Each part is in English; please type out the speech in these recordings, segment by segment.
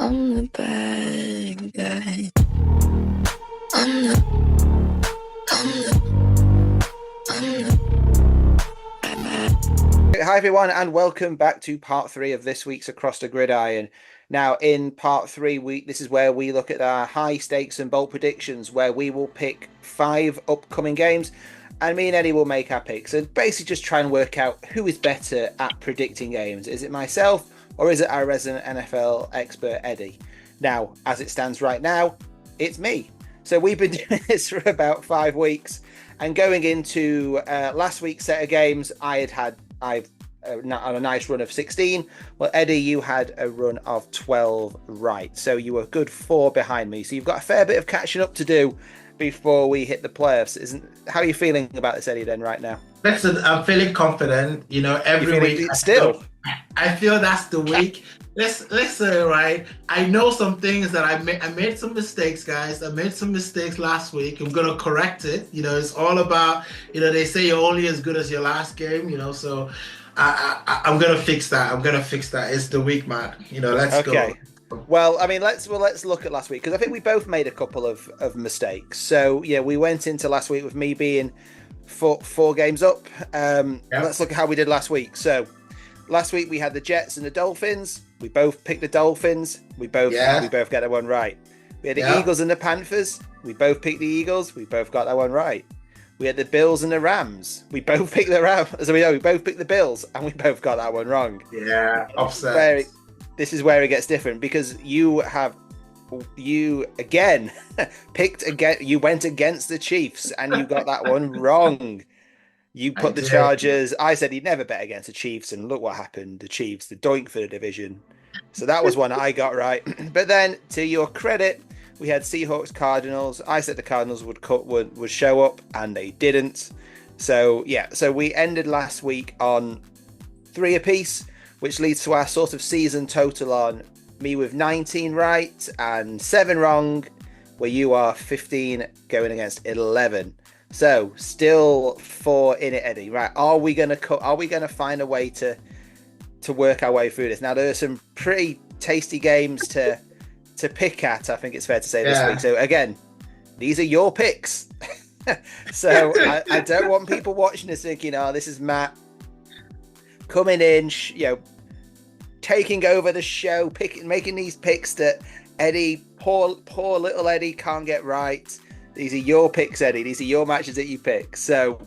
I'm the bad guy. I'm the, I'm the Hi everyone, and welcome back to part three of this week's Across the Gridiron. Now, in part three, this is where we look at our high stakes and bold predictions, where we will pick 5 upcoming games, and me and Eddie will make our picks and basically just try and work out who is better at predicting games. Is it myself or is it our resident NFL expert Eddie? Now, as it stands right now, it's me. So we've been doing this for about 5 weeks, and going into last week's set of games, I've on a nice run of 16. Well, Eddie, you had a run of 12 right. So you were a good 4 behind me. So you've got a fair bit of catching up to do before we hit the playoffs. How are you feeling about this, Eddie, then, right now? Listen, I'm feeling confident. You Every feeling week still? I feel that's the week. Listen, right? I know some things that I made some mistakes, guys. I made some mistakes last week. I'm gonna correct it. It's all about, they say you're only as good as your last game. So I'm gonna fix that. I'm gonna fix that. It's the week, man. Let's go. Well, I mean, let's look at last week, because I think we both made a couple of mistakes. So yeah, we went into last week with me being four games up. Let's look at how we did last week. So last week we had the Jets and the Dolphins. We both picked the Dolphins. We both got that one right. We had the Eagles and the Panthers. We both picked the Eagles. We both got that one right. We had the Bills and the Rams. We both picked the Rams. So we both picked the Bills, and we both got that one wrong. Yeah, upset. This is where it gets different, because you again picked again. You went against the Chiefs, and you got that one wrong. You put the Chargers. I said he'd never bet against the Chiefs, and look what happened. The Chiefs, the doink for the division. So that was one I got right. But then, to your credit, we had Seahawks, Cardinals. I said the Cardinals would show up, and they didn't. So yeah, so we ended last week on 3 apiece, which leads to our sort of season total on me with 19 right and 7 wrong, where you are 15 going against 11. So still 4 in it, Eddie. Right? Are we gonna find a way to work our way through this? Now there are some pretty tasty games to pick at, I think it's fair to say, this week. So again, these are your picks. So I don't want people watching this thinking, oh, this is Matt coming in, taking over the show, making these picks that Eddie, poor little Eddie, can't get right. These are your picks, Eddie. These are your matches that you pick. So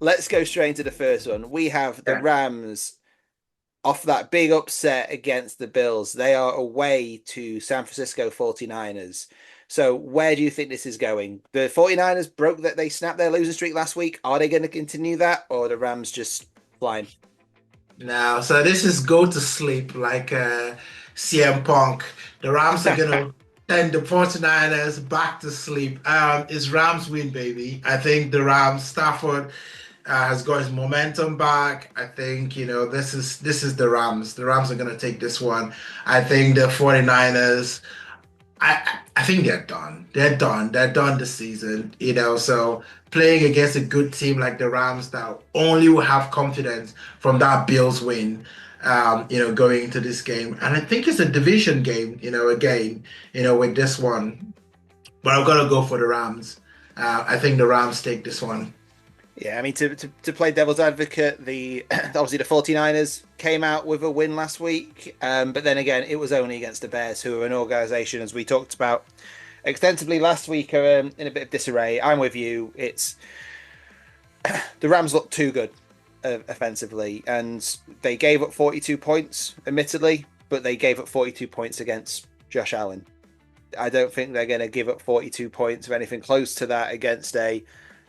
let's go straight into the first one. We have the Rams off that big upset against the Bills. They are away to San Francisco 49ers. So where do you think this is going? The 49ers they snapped their losing streak last week. Are they going to continue that, or are the Rams just flying? Now, so this is go to sleep like CM Punk. The Rams are going to send the 49ers back to sleep. It's Rams win, baby. I think the Rams, Stafford has got his momentum back. I think, this is the Rams. The Rams are going to take this one. I think the 49ers, I think they're done. They're done this season, so playing against a good team like the Rams that only will have confidence from that Bills win, going into this game. And I think it's a division game, again, with this one. But I'm going to go for the Rams. I think the Rams take this one. Yeah, I mean, to play devil's advocate, obviously the 49ers came out with a win last week, but then again, it was only against the Bears, who are an organisation, as we talked about extensively last week, are in a bit of disarray. I'm with you. It's the Rams look too good offensively, and they gave up 42 points, admittedly, but they gave up 42 points against Josh Allen. I don't think they're going to give up 42 points or anything close to that against a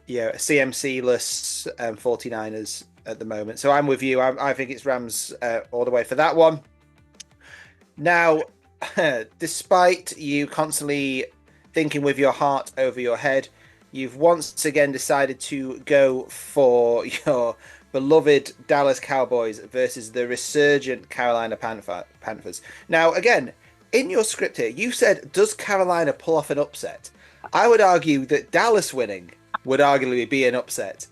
CMC-less 49ers at the moment. So I'm with you. I think it's Rams all the way for that one. Now, despite you constantly thinking with your heart over your head, you've once again decided to go for your beloved Dallas Cowboys versus the resurgent Carolina Panthers. Now, again, in your script here, you said, does Carolina pull off an upset? I would argue that Dallas winning would arguably be an upset.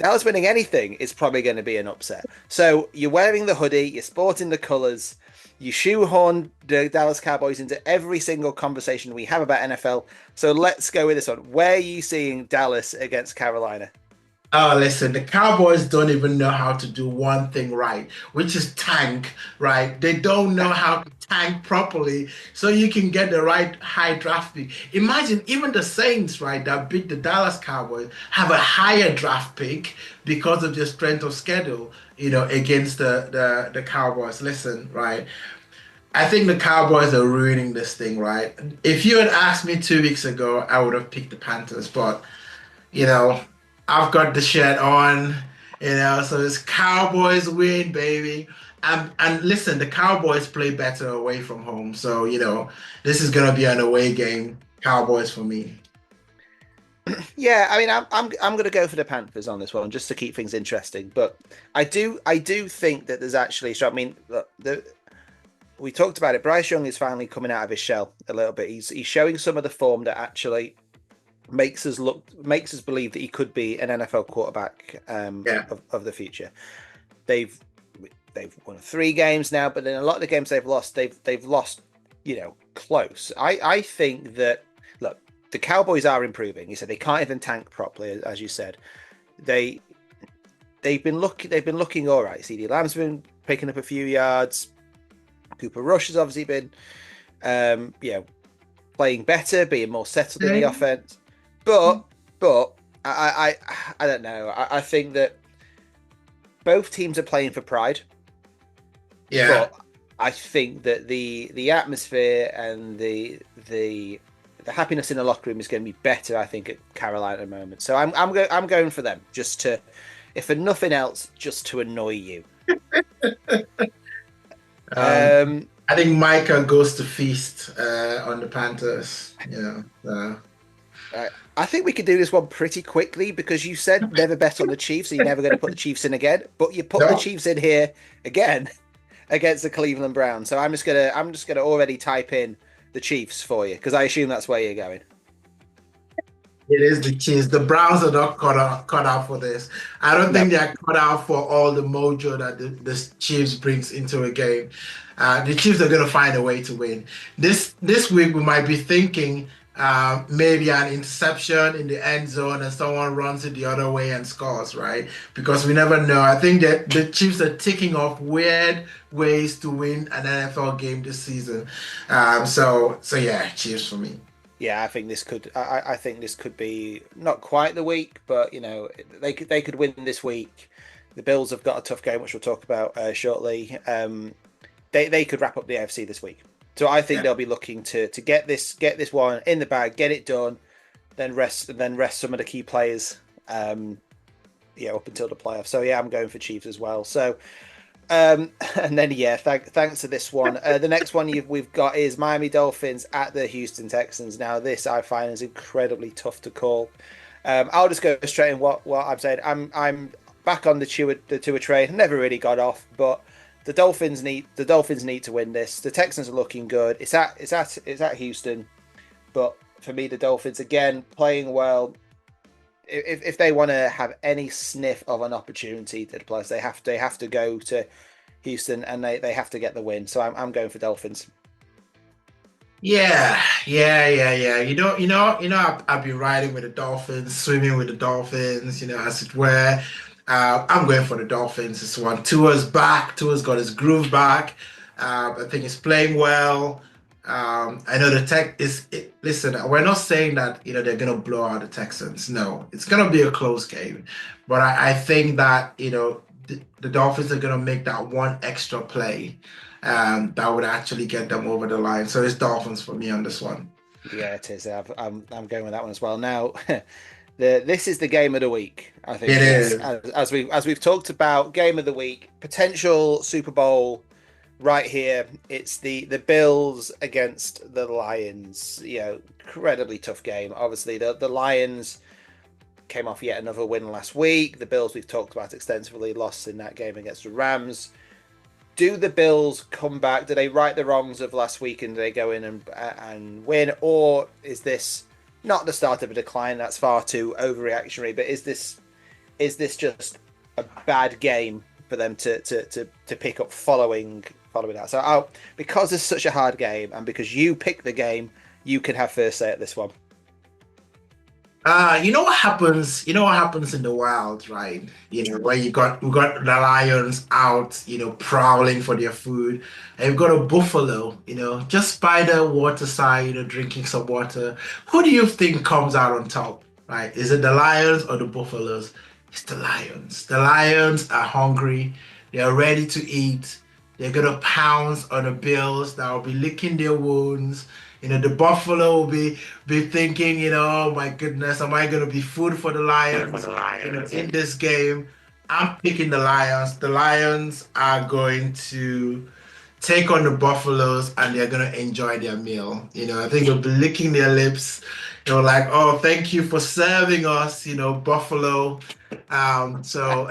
Dallas winning anything is probably going to be an upset. So you're wearing the hoodie, you're sporting the colours. You shoehorn the Dallas Cowboys into every single conversation we have about NFL. So let's go with this one. Where are you seeing Dallas against Carolina? Oh, listen, the Cowboys don't even know how to do one thing right, which is tank, right? They don't know how to tank properly so you can get the right high draft pick. Imagine even the Saints, right, that beat the Dallas Cowboys have a higher draft pick because of their strength of schedule, against the Cowboys. Listen, right? I think the Cowboys are ruining this thing, right? If you had asked me 2 weeks ago, I would have picked the Panthers, but you know, I've got the shirt on, so it's Cowboys win, baby. And listen, the Cowboys play better away from home. So, this is gonna be an away game. Cowboys for me. Yeah, I mean, I'm going to go for the Panthers on this one just to keep things interesting. But I do think that there's actually. So I mean, look, we talked about it. Bryce Young is finally coming out of his shell a little bit. He's showing some of the form that actually makes us believe that he could be an NFL quarterback of the future. They've won 3 games now, but in a lot of the games they've lost, they've lost, close. I think that look, the Cowboys are improving. You said they can't even tank properly, as you said. They've been looking all right. CeeDee Lamb's been picking up a few yards. Cooper Rush has obviously been playing better, being more settled in the offense. But I don't know. I think that both teams are playing for pride. Yeah. But I think that the atmosphere and the happiness in the locker room is going to be better, I think, at Carolina at the moment. So I'm going for them, just to, if for nothing else, just to annoy you. I think Micah goes to feast on the Panthers. I think we could do this one pretty quickly because you said never bet on the Chiefs, so you're never going to put the Chiefs in again. But you put the Chiefs in here again against the Cleveland Browns. So I'm just gonna already type in the Chiefs for you because I assume that's where you're going. It is the Chiefs. The Browns are not cut out for this. I don't think they're cut out for all the mojo that the Chiefs brings into a game. The Chiefs are going to find a way to win. This week we might be thinking maybe an interception in the end zone and someone runs it the other way and scores, right? Because we never know. I think that the Chiefs are ticking off weird ways to win an NFL game this season. So yeah, Chiefs for me. Yeah, I think this could. I think this could be not quite the week, but they could win this week. The Bills have got a tough game, which we'll talk about shortly. They could wrap up the AFC this week, so I think they'll be looking to get this one in the bag, get it done, then rest some of the key players. Up until the playoffs. So yeah, I'm going for Chiefs as well. So. And then thanks to this one. The next one we've got is Miami Dolphins at the Houston Texans. Now this I find is incredibly tough to call. I'll just go straight in what I'm saying. I'm back on the Tua train. Never really got off, but the Dolphins need to win this. The Texans are looking good. It's at Houston, but for me the Dolphins again playing well. If they want to have any sniff of an opportunity to the playoffs, they have to go to Houston and they have to get the win. So I'm going for Dolphins. Yeah. I've been riding with the Dolphins, swimming with the Dolphins, as it were. I'm going for the Dolphins. This one, Tua's back. Tua's got his groove back. I think he's playing well. I know the Tech is. Listen, we're not saying that they're gonna blow out the Texans. No, it's gonna be a close game, but I think that the Dolphins are gonna make that one extra play, that would actually get them over the line. So it's Dolphins for me on this one. Yeah, it is. I'm going with that one as well. Now, this is the game of the week. I think it is. As we've talked about, game of the week, potential Super Bowl. Right here, it's the Bills against the Lions. Incredibly tough game. Obviously, the Lions came off yet another win last week. The Bills, we've talked about extensively, lost in that game against the Rams. Do the Bills come back? Do they right the wrongs of last week and do they go in and win? Or is this not the start of a decline? That's far too overreactionary. But is this just a bad game for them to pick up following following that. So because it's such a hard game, and because you picked the game, you can have first say at this one. You know what happens? You know what happens in the wild, right? Where we got the lions out, prowling for their food, and you've got a buffalo, just by the waterside, drinking some water. Who do you think comes out on top, right? Is it the lions or the buffaloes? It's the lions. The lions are hungry. They are ready to eat. They're gonna pounce on the bills that will be licking their wounds. The buffalo will be thinking, oh my goodness, am I going to be food for the Lions? In this game, I'm picking the Lions. The Lions are going to take on the Buffaloes and they're going to enjoy their meal. I think they'll be licking their lips. Like, oh, thank you for serving us, Buffalo. So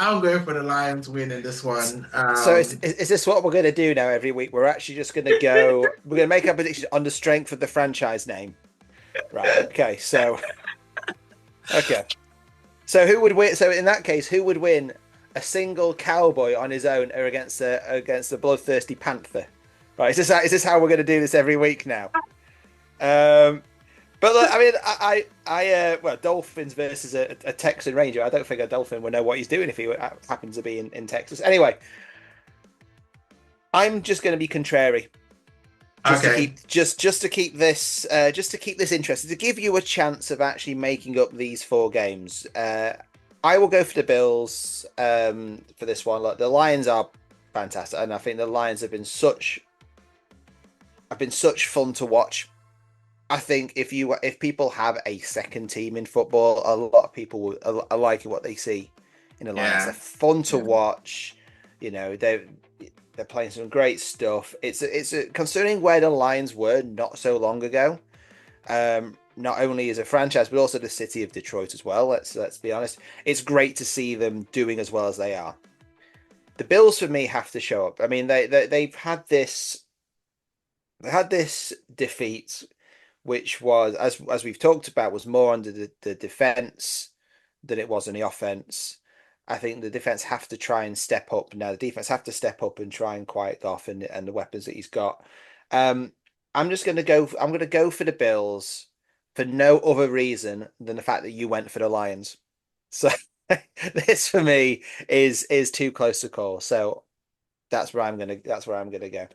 I'm going for the Lions win in this one. So is this what we're going to do now every week? We're actually just going to go. We're going to make our prediction on the strength of the franchise name, right? Okay. So who would win? So in that case, who would win a single cowboy on his own or against the bloodthirsty panther? Right? Is this how we're going to do this every week now? But look, I mean, well, Dolphins versus a Texan Ranger. I don't think a Dolphin would know what he's doing if he happens to be in Texas. Anyway, I'm just going to be contrary, just to keep this interesting, to give you a chance of actually making up these 4 games. I will go for the Bills for this one. Look, the Lions are fantastic, and I think the Lions have been such fun to watch. I think if people have a second team in football, a lot of people are liking what they see in the Lions. They're fun to watch. They're playing some great stuff. It's concerning where the Lions were not so long ago. Not only as a franchise, but also the city of Detroit as well. Let's be honest. It's great to see them doing as well as they are. The Bills for me have to show up. I mean, they've had this defeat, which was, as we've talked about, was more under the defense than it was on the offense. I think the defense have to try and step up now. The defense have to step up and try and quiet Goff and the weapons that he's got. I'm going to go for the Bills for no other reason than the fact that you went for the Lions. So this for me is too close to call. So that's where I'm gonna go.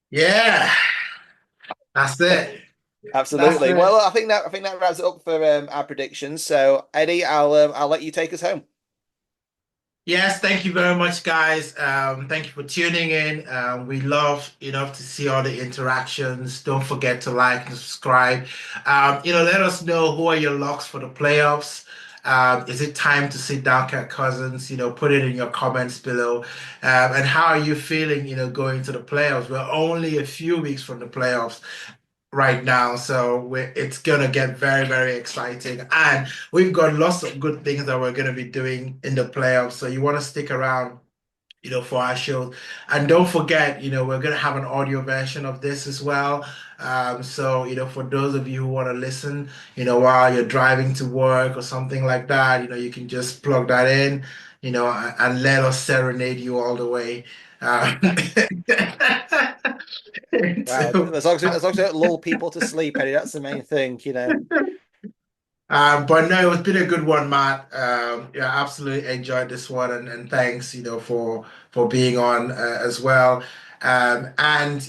Yeah. That's it. Absolutely. Well, I think that wraps it up for our predictions. So, Eddie, I'll let you take us home. Yes, thank you very much, guys. Thank you for tuning in. We love, to see all the interactions. Don't forget to like and subscribe. Let us know who are your locks for the playoffs. Is it time to sit down, Kirk Cousins? Put it in your comments below. And how are you feeling, going to the playoffs? We're only a few weeks from the playoffs right now, so it's gonna get very, very exciting, and we've got lots of good things that we're gonna be doing in the playoffs. So you want to stick around, for our show, and don't forget, we're gonna have an audio version of this as well. So for those of you who want to listen, while you're driving to work or something like that, you can just plug that in, and let us serenade you all the way. Wow. As long as you don't lull people to sleep, Eddie, that's the main thing, But no, it's been a good one, Matt. Yeah, absolutely enjoyed this one, and thanks, for being on as well. And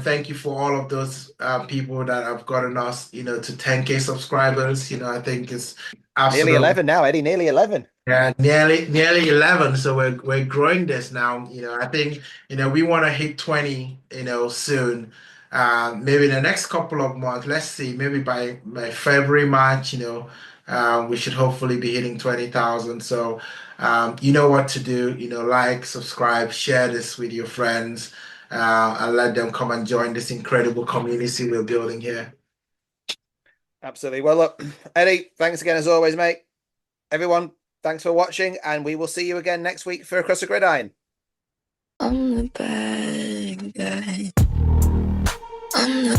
thank you for all of those people that have gotten us, to 10K subscribers. I think it's absolutely nearly 11 now, Eddie. Nearly 11. Yeah, nearly 11. So we're growing this now. I think we want to hit 20, soon. Maybe in the next couple of months. Let's see. Maybe by February, March, we should hopefully be hitting 20,000. So you know what to do. Like, subscribe, share this with your friends, and let them come and join this incredible community we're building here. Absolutely. Well, look, Eddie, thanks again as always, mate. Everyone, thanks for watching, and we will see you again next week for Across the Gridiron. I'm the bad guy. I'm the